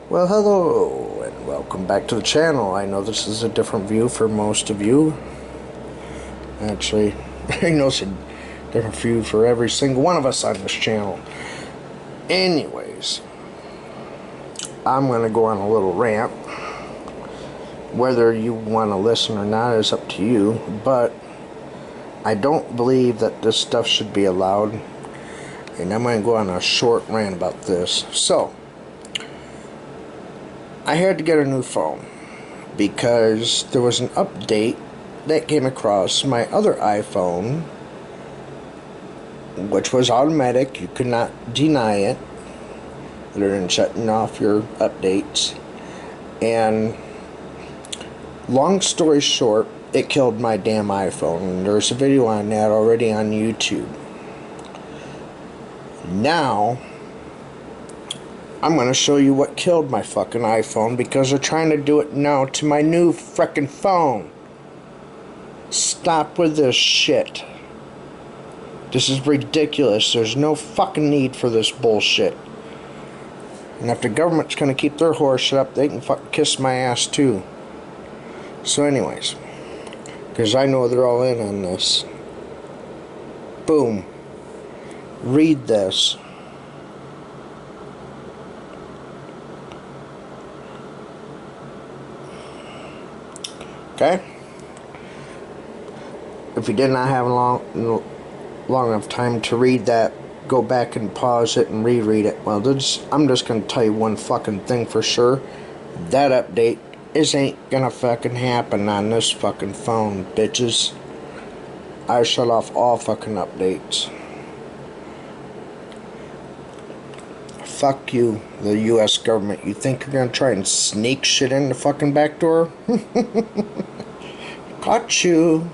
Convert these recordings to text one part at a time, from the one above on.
Well, hello, and welcome back to the channel. I know this is a different view for most of you. Actually, I know it's a different view for every single one of us on this channel. Anyways, I'm going to go on a little rant. Whether you want to listen or not is up to you, but I don't believe that this stuff should be allowed. And I'm going to go on a short rant about this. So, I had to get a new phone because there was an update that came across my other iPhone, which was automatic. You could not deny it other than shutting off your updates. And long story short, it killed my damn iPhone. And there's a video on that already on YouTube. Now I'm going to show you what killed my fucking iPhone because they're trying to do it now to my new frickin' phone. Stop with this shit. This is ridiculous. There's no fucking need for this bullshit. And if the government's going to keep their horse shut up, they can fucking kiss my ass too. So anyways, because I know they're all in on this. Boom. Read this. Okay? If you did not have long enough time to read that, go back and pause it and reread it. Well, I'm just going to tell you one fucking thing for sure. That update ain't gonna fucking happen on this fucking phone, bitches. I shut off all fucking updates. Fuck you, the US government. You think you're gonna try and sneak shit in the fucking back door? Caught you.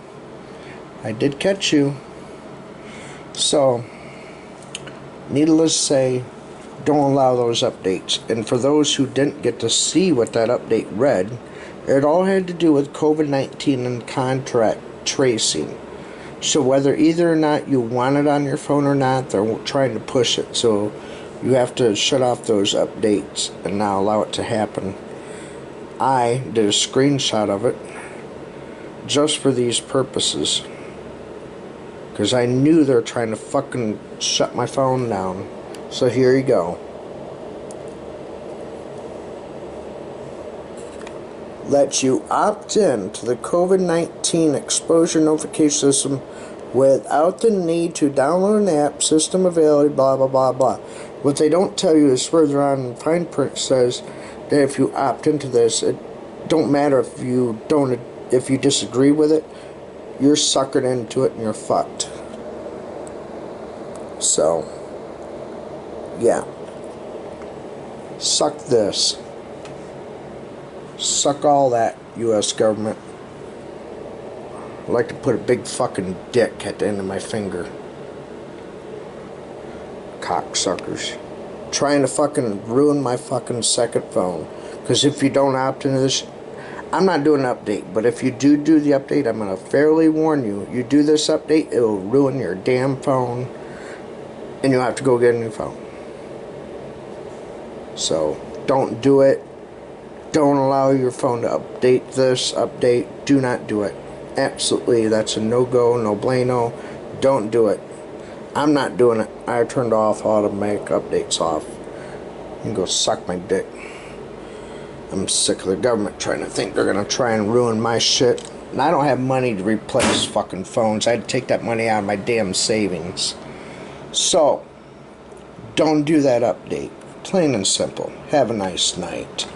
I did catch you. So, needless to say, don't allow those updates. And for those who didn't get to see what that update read, it all had to do with COVID-19 and contact tracing. So whether either or not you want it on your phone or not, they're trying to push it. So you have to shut off those updates and not allow it to happen. I did a screenshot of it just for these purposes, because I knew they were trying to fucking shut my phone down. So here you go. Let you opt in to the COVID-19 exposure notification system without the need to download an app, system available, blah blah blah blah. What they don't tell you is further on in the fine print says that if you opt into this, it don't matter if you disagree with it, you're suckered into it and you're fucked. So, yeah. Suck this. Suck all that, US government. I'd like to put a big fucking dick at the end of my finger. Cocksuckers. Trying to fucking ruin my fucking second phone. Because if you don't opt into this, I'm not doing an update, but if you do the update, I'm going to fairly warn you. You do this update, it will ruin your damn phone. And you'll have to go get a new phone. So, don't do it. Don't allow your phone to update this update. Do not do it. Absolutely, that's a no-go, no bueno. Don't do it. I'm not doing it. I turned off automatic updates off. You can go suck my dick. I'm sick of the government trying to think they're going to try and ruin my shit. And I don't have money to replace fucking phones. I had to take that money out of my damn savings. So, don't do that update. Plain and simple. Have a nice night.